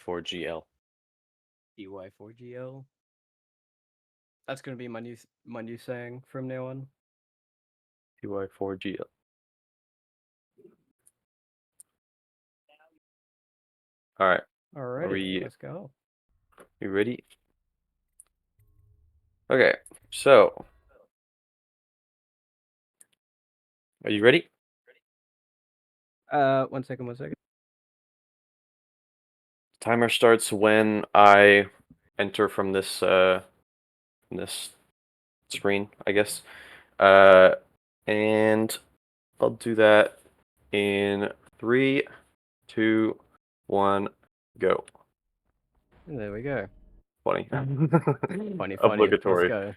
EY4GL. EY4GL. That's gonna be my new saying from now on. EY4GL. All right. Alrighty, let's go. You ready? Okay. So, are you ready? 1 second. Timer starts when I enter from this screen, I guess. And I'll do that in 3, 2, 1, go. There we go. Funny. Funny. Let's Obligatory. go.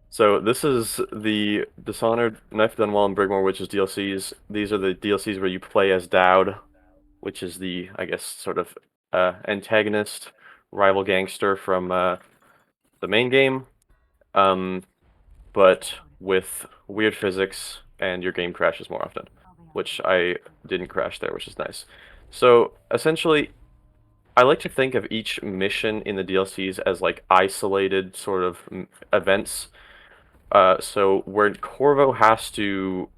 So this is the Dishonored, Knife, Dunwall, and Brigmore, which is DLCs. These are the DLCs where you play as Dowd, which is the, I guess, sort of antagonist, rival gangster from the main game, but with weird physics, and your game crashes more often, which I didn't crash there, which is nice. So essentially, I like to think of each mission in the DLCs as like isolated sort of events. So where Corvo has to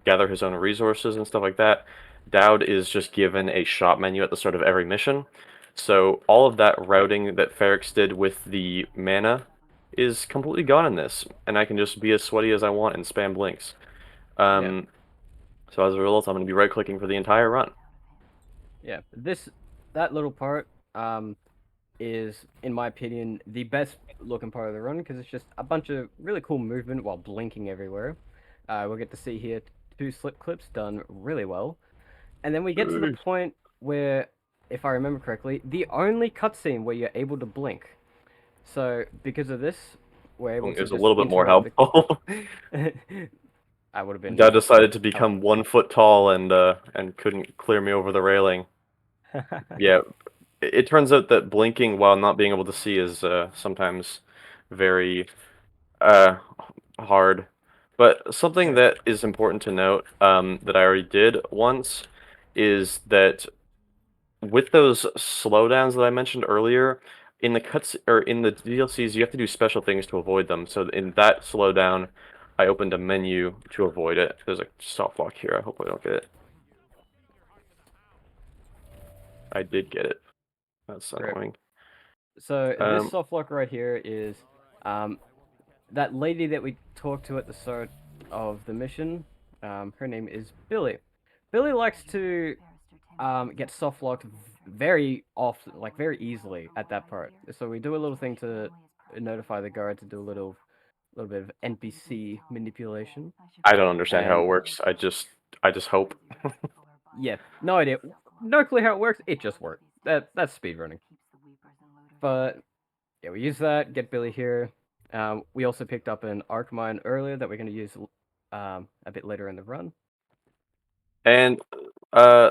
gather his own resources and stuff like that, Dowd is just given a shop menu at the start of every mission. So all of that routing that Ferrex did with the mana is completely gone in this, and I can just be as sweaty as I want and spam blinks. Yeah. So as a result, I'm going to be right-clicking for the entire run. Yeah. That little part is, in my opinion, the best looking part of the run because it's just a bunch of really cool movement while blinking everywhere. We'll get to see here 2 slip clips done really well. And then we get to the point where, if I remember correctly, the only cutscene where you're able to blink. So because of this, we're able to Is a just little bit more interrupt helpful. I would have been. Dad decided to become 1 foot tall and couldn't clear me over the railing. Yeah, it turns out that blinking while not being able to see is sometimes very uh, hard. But something that is important to note, that I already did once, is that with those slowdowns that I mentioned earlier, in the cuts or in the DLCs, you have to do special things to avoid them. So in that slowdown, I opened a menu to avoid it. There's a soft lock here. I hope I don't get it. I did get it. That's annoying. So this soft lock right here is that lady that we talked to at the start of the mission. Her name is Billy. Billy likes to get soft locked very often, like very easily at that part. So we do a little thing to notify the guard to do a little bit of NPC manipulation. I don't understand how And it works. I just hope. yeah, no idea, no clue how it works. It just worked. That's speedrunning. But yeah, we use that, get Billy here. We also picked up an arc mine earlier that we're going to use a bit later in the run. And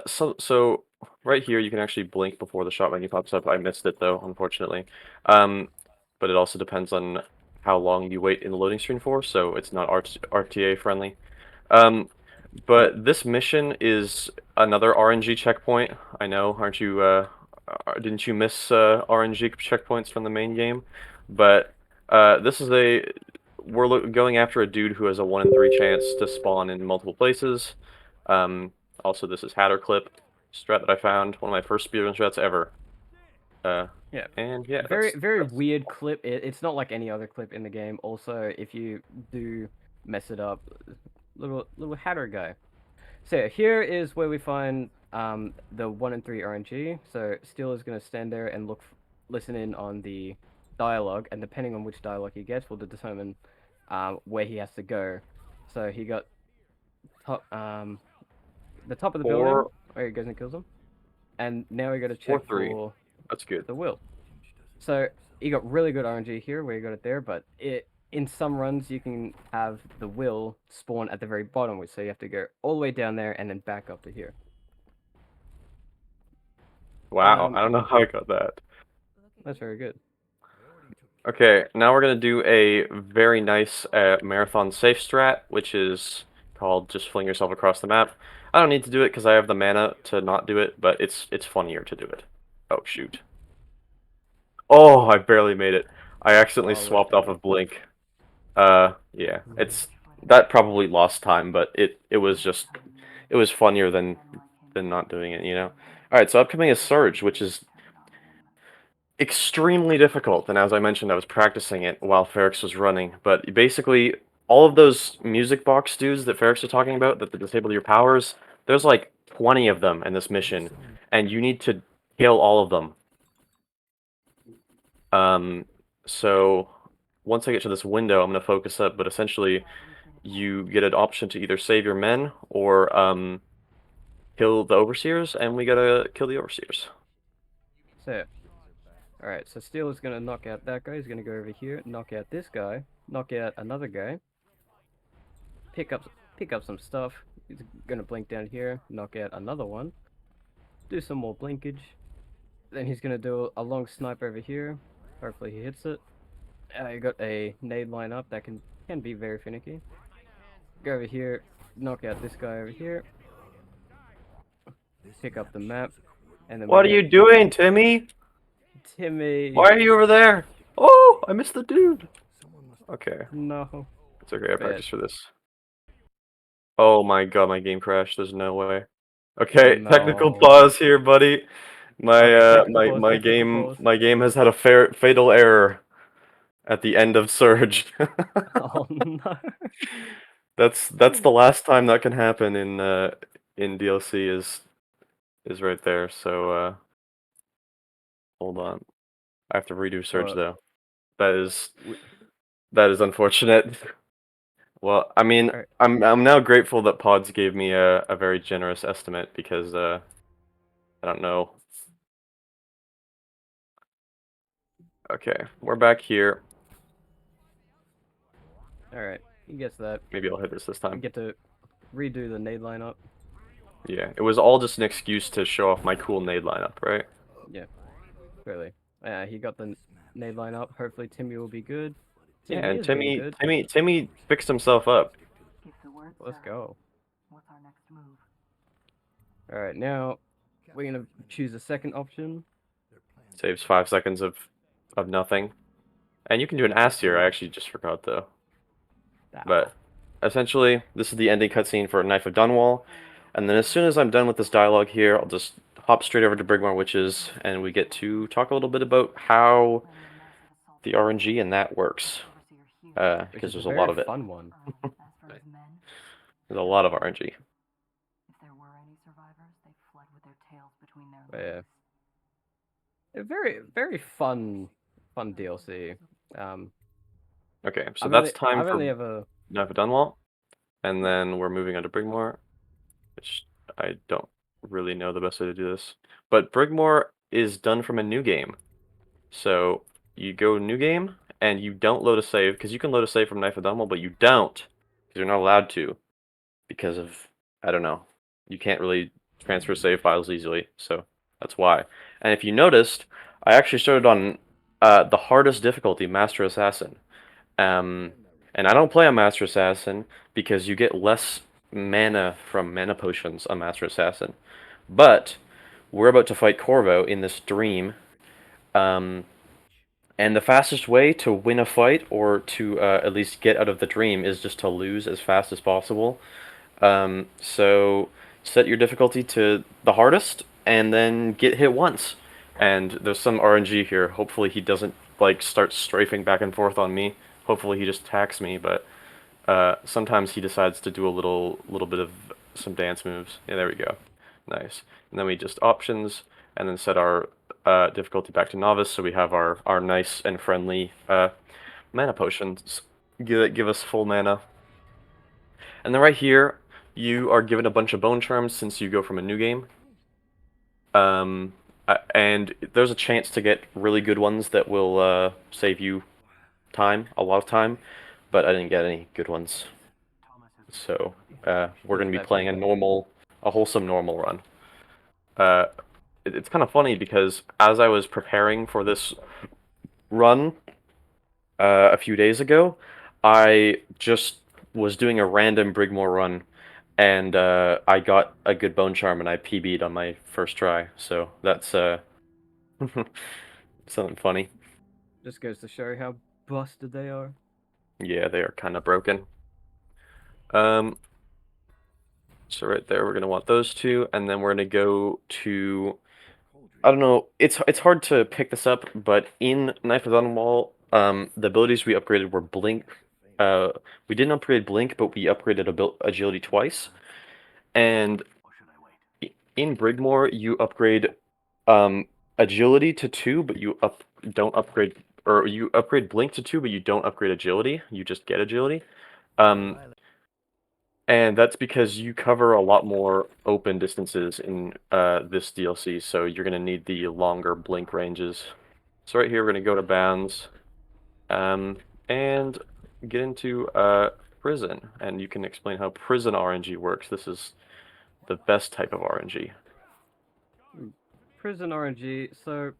so right here you can actually blink before the shot menu pops up. I missed it though, unfortunately. But it also depends on how long you wait in the loading screen for, so it's not RTA friendly. But this mission is another RNG checkpoint. I know, aren't you? Didn't you miss RNG checkpoints from the main game? But this is we're going after a dude who has a 1 in 3 chance to spawn in multiple places. Also, this is Hatter Clip strat that I found, one of my first speedrun strats ever. Yeah. And yeah, Very weird clip. It's not like any other clip in the game. Also, if you do mess it up, little Hatter guy. So here is where we find the 1 in 3 RNG. So Steel is going to stand there and listen in on the dialogue, and depending on which dialogue he gets will determine where he has to go. So he got the top of the building where he goes and kills him, and now we got to check 4-3. for That's good. the will. So he got really good RNG here where he got it there, but in some runs you can have the will spawn at the very bottom, which so you have to go all the way down there and then back up to here. Wow, I don't know how I got that. That's very good. Okay, now we're gonna do a very nice marathon safe strat, which is called just fling yourself across the map. I don't need to do it because I have the mana to not do it, but it's funnier to do it. Oh, shoot. Oh, I barely made it. I accidentally Oh, let's swapped off go. of Blink. Yeah. That probably lost time, but it was just it was funnier than not doing it, you know? Alright, so upcoming is Surge, which is extremely difficult, and as I mentioned, I was practicing it while Ferrex was running, but basically, all of those music box dudes that Ferrex was talking about, that disable your powers, there's like 20 of them in this mission, and you need to kill all of them. So once I get to this window, I'm going to focus up, but essentially, you get an option to either save your men, or, kill the Overseers, and we gotta kill the Overseers. So, alright, so Steel is gonna knock out that guy. He's gonna go over here, knock out this guy, knock out another guy, pick up pick up some stuff. He's gonna blink down here, knock out another one, do some more blinkage. Then he's gonna do a long snipe over here. Hopefully he hits it. You got a nade line up that can be very finicky. Go over here, knock out this guy over here, pick up the map, and then we're What are gonna you doing, Timmy? Timmy. Why are you over there? Oh, I missed the dude. Okay, No, it's okay. I but practiced for this. Oh my god, my game crashed. There's no way. Okay, technical no. pause here, buddy. My Okay, uh, technical my pause, my technical game pause. my game has had a fatal error at the end of Surge. Oh no. That's the last time that can happen in DLC is right there. So hold on. I have to redo Surge Well, though. That is we, that is unfortunate. Well, I mean, alright, I'm now grateful that Pods gave me a very generous estimate because I don't know. Okay, we're back here. alright. He gets that. Maybe I'll hit this We time. get to redo the nade lineup. Yeah, it was all just an excuse to show off my cool nade lineup, right? Yeah, clearly. He got the nade lineup. Hopefully Timmy will be good. Yeah, Timmy and is being Timmy good. Timmy Timmy fixed himself up. Let's go. Alright, now we're gonna choose a second option. Saves 5 seconds of nothing. And you can do an ass here. I actually just forgot though. Ah, But essentially, this is the ending cutscene for Knife of Dunwall. And then as soon as I'm done with this dialogue here, I'll just hop straight over to Brigmore Witches, and we get to talk a little bit about how the RNG and that works. which Because is a there's a very lot of it. fun one. There's a lot of RNG. Yeah. A very, very fun DLC. Um, Okay, so that's time I've for only ever, Knife of Dunwall, and then we're moving on to Brigmore, which I don't really know the best way to do this. But Brigmore is done from a new game. So you go new game, and you don't load a save, because you can load a save from Knife of Dunwall, but you don't, because you're not allowed to, because of, I don't know, you can't really transfer save files easily, so that's why. And if you noticed, I actually started on the hardest difficulty, Master Assassin. Um, and I don't play on Master Assassin because you get less mana from mana potions on Master Assassin. But we're about to fight Corvo in this dream. Um, and the fastest way to win a fight or to at least get out of the dream is just to lose as fast as possible. So set your difficulty to the hardest and then get hit once. And there's some RNG here. Hopefully he doesn't like start strafing back and forth on me. Hopefully he just attacks me, but sometimes he decides to do a little bit of some dance moves. Yeah, there we go. Nice. And then we just options and then set our difficulty back to novice so we have our nice and friendly mana potions. Give us full mana. And then right here, you are given a bunch of bone charms since you go from a new game. And there's a chance to get really good ones that will save you time, a lot of time, but I didn't get any good ones. So we're Yes, going to be that's playing okay. a wholesome normal run. Uh, it's kind of funny because as I was preparing for this run a few days ago, I just was doing a random Brigmore run, and I got a good bone charm, and I PB'd on my first try. So Something funny. Just goes to show how busted they are. Yeah, they are kind of broken. Um, so right there, we're gonna want those two, and then we're gonna go to. I don't know. It's hard to pick this up, but in Knife of Dunwall, the abilities we upgraded were Blink. Uh, we didn't upgrade Blink, but we upgraded Agility twice. And in Brigmore, you upgrade Agility to 2, but don't upgrade, or you upgrade Blink to 2, but you don't upgrade Agility. You just get Agility. Um, and that's because you cover a lot more open distances in this DLC, so you're going to need the longer blink ranges. So right here, we're going to go to Bounds, and get into Prison, and you can explain how Prison RNG works. This is the best type of RNG. Prison RNG. So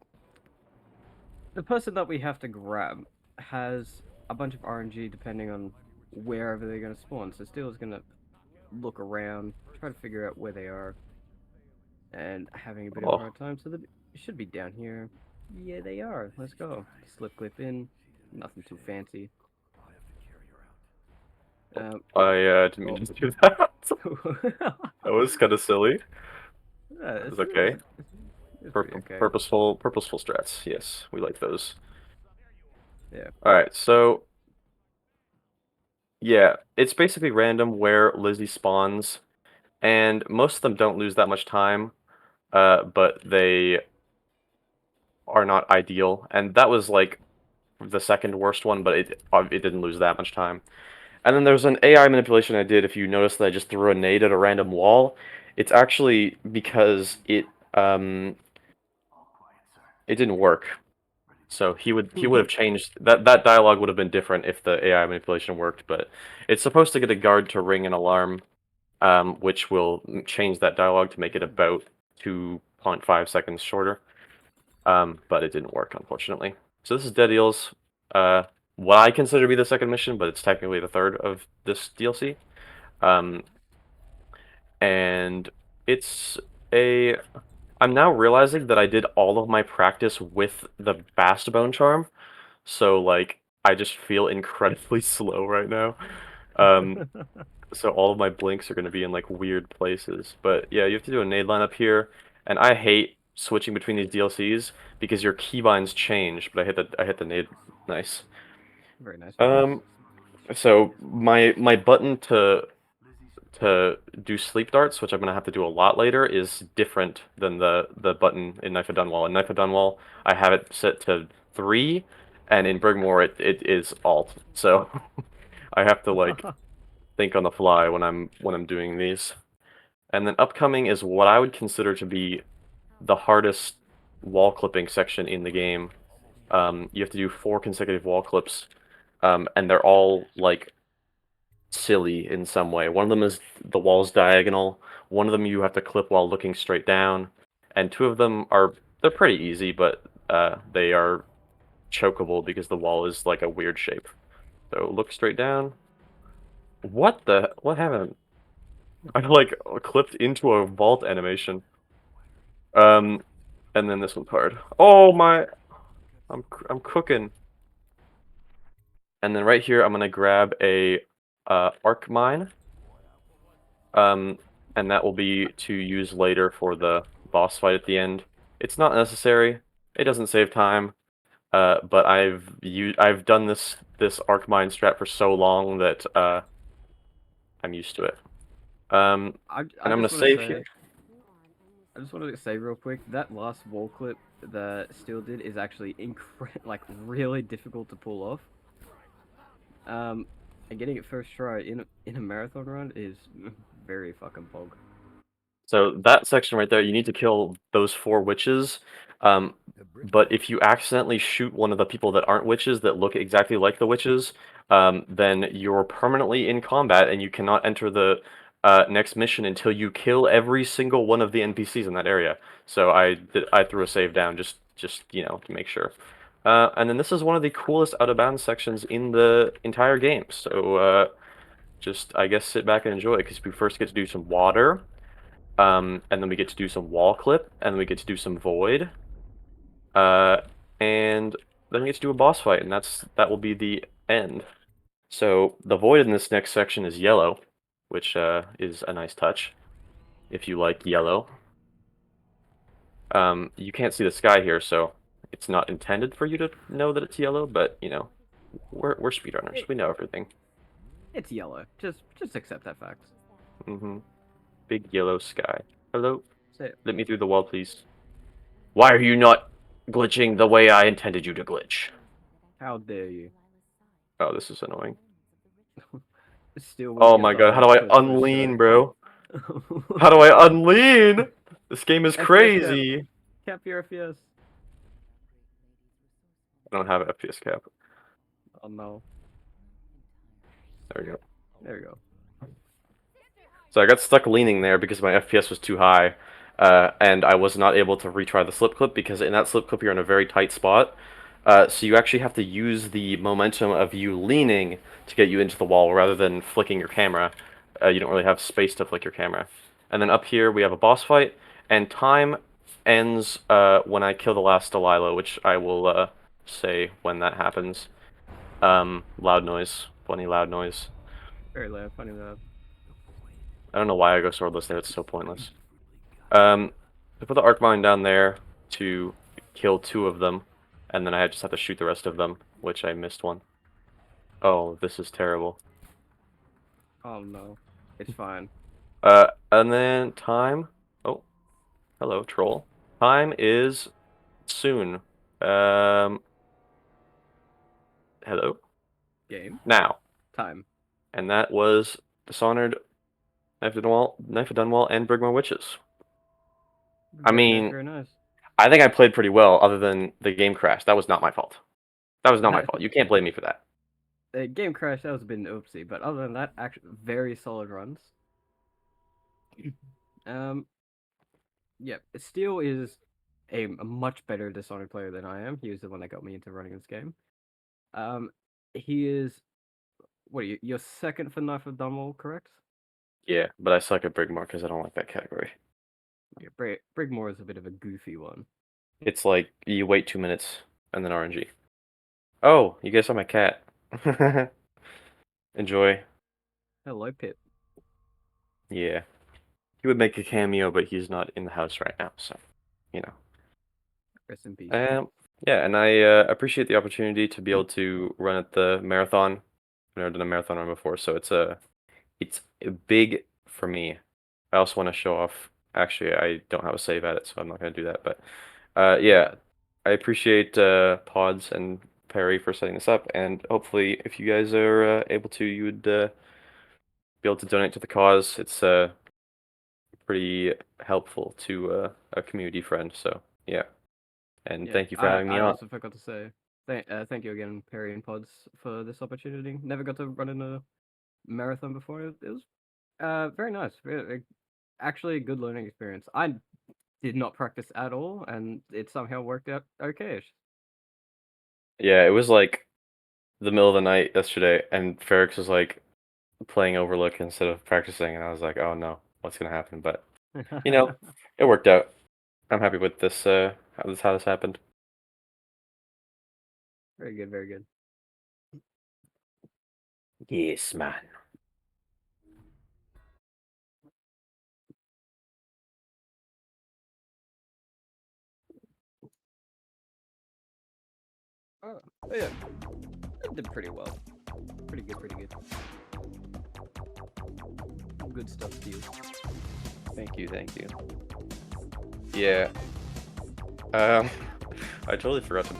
the person that we have to grab has a bunch of RNG depending on wherever they're going to spawn. So Steel is going to look around, try to figure out where they are, and having a bit of a Oh, hard time. So they should be down here. Yeah, they are. Let's go. Slip clip in. Nothing too fancy. Um, I didn't mean oh. to do that. Yeah, That was kind of silly. It's okay. it's pretty okay. Purposeful strats. Yes, we like those. Yeah. All right, so yeah, it's basically random where Lizzie spawns, and most of them don't lose that much time, but they are not ideal. And that was like the second worst one, but it didn't lose that much time. And then there's an AI manipulation I did. If you notice that I just threw a nade at a random wall, it's actually because it didn't work. So he would have changed that dialogue would have been different if the AI manipulation worked, but it's supposed to get a guard to ring an alarm, which will change that dialogue to make it about 2.5 seconds shorter. But it didn't work, unfortunately. So this is Dead Eels, what I consider to be the second mission, but it's technically the third of this DLC. Um, and it's a. I'm now realizing that I did all of my practice with the Bast Bone Charm, so like I just feel incredibly slow right now. Um, so all of my blinks are going to be in like weird places. But yeah, you have to do a nade line up here, and I hate switching between these DLCs because your keybinds change. But I hit the nade, nice. Very nice, very nice. Um, so my button to do sleep darts, which I'm gonna have to do a lot later, is different than the button in Knife of Dunwall. In Knife of Dunwall, I have it set to 3, and in Brigmore it is Alt. So I have to like think on the fly when I'm doing these. And then upcoming is what I would consider to be the hardest wall clipping section in the game. You have to do 4 consecutive wall clips, and they're all like silly in some way. One of them is the wall's diagonal. One of them you have to clip while looking straight down, and two of them they're pretty easy, but they are chokeable because the wall is like a weird shape. So look straight down. What happened? I like clipped into a vault animation. Um, and then this one's hard. Oh my, I'm cooking. And then right here, I'm gonna grab a arc mine. Um, and that will be to use later for the boss fight at the end. It's not necessary. It doesn't save time. But I've done this arc mine strat for so long that I'm used to it. I And I'm gonna just want to save here. say, I just wanted to say real quick that last wall clip that Steel did is actually like really difficult to pull off. Um, and getting it first try in a marathon run is very fucking pog. So that section right there, you need to kill those 4 witches. Um, but if you accidentally shoot one of the people that aren't witches that look exactly like the witches, then you're permanently in combat and you cannot enter the next mission until you kill every single one of the NPCs in that area. So I threw a save down just to make sure. And then this is one of the coolest out of bounds sections in the entire game. So just I guess sit back and enjoy it because we first get to do some water. And then we get to do some wall clip, and then we get to do some void. And then we get to do a boss fight, and that will be the end. So the void in this next section is yellow, which is a nice touch if you like yellow. You can't see the sky here, so it's not intended for you to know that it's yellow, but you know, we're speedrunners. It, We know everything. it's yellow. Just accept that fact. Mm-hmm. Big yellow sky. Hello? Say it. Let me through the wall, please. Why are you not glitching the way I intended you to glitch? How dare you? Oh, this is annoying. Still when Oh you get my the god, how do I push unlean, bro? through. How do I unlean? This game is FPS cap. crazy. Cap your FPS. I don't have an FPS cap. Oh no. There we go. There we go. So I got stuck leaning there because my FPS was too high, and I was not able to retry the slip clip because in that slip clip you're in a very tight spot. So you actually have to use the momentum of you leaning to get you into the wall rather than flicking your camera. You don't really have space to flick your camera. And then up here we have a boss fight, and time ends when I kill the last Delilah, which I will say when that happens. Loud noise. Funny loud noise. Very loud. Funny loud. I don't know why I go swordless there, it's so pointless. I put the arc mine down there to kill 2 of them, and then I just have to shoot the rest of them, which I missed one. Oh, this is terrible. Oh no. It's fine. And then time. Oh, hello, troll. Time is soon. Hello. Game. Now. Time. And that was Dishonored, Knife of Dunwall, and Brigmore Witches. I Very nice. mean, Very nice. I think I played pretty well, other than the game crash. That was not my fault. That was not my That fault. You can't blame me for that. the game crash. That was a bit an oopsie, but other than that, actually very solid runs. Um. Yeah. It still is a much better Dishonored player than I am. He was the one that got me into running this game. Um. He is. What are you? You're second for Knife of Dunwall, correct? Yeah, but I suck at Brigmore because I don't like that category. Yeah. Brigmore is a bit of a goofy one. It's like you wait 2 minutes and then RNG. Oh, you guys saw my cat. Enjoy. Hello, Pip. Yeah. He would make a cameo, but he's not in the house right now, so, you know. Rest in peace. Um, yeah, and I appreciate the opportunity to be able to run at the marathon. I've never done a marathon run before, so it's big for me. I also want to show off. Actually, I don't have a save at it, so I'm not going to do that. But yeah, I appreciate Pods and Perry for setting this up, and hopefully, if you guys are able to, you would be able to donate to the cause. It's pretty helpful to a community friend. So yeah, and Yeah, thank you for having me I on. also forgot to say thank you again, Perry and Pods, for this opportunity. Never got to run in a marathon before. It was very nice. Actually, a good learning experience. I did not practice at all, and it somehow worked out okay. Yeah, it was like the middle of the night yesterday, and Ferrix was like playing Overlook instead of practicing, and I was like, oh no, what's gonna happen? But you know, it worked out. I'm happy with this. How this happened. Very good, very good. Yes, man. Oh, yeah, I did pretty well. Pretty good, pretty good. Good stuff, Steve. Thank you, thank you. Yeah. I totally forgot to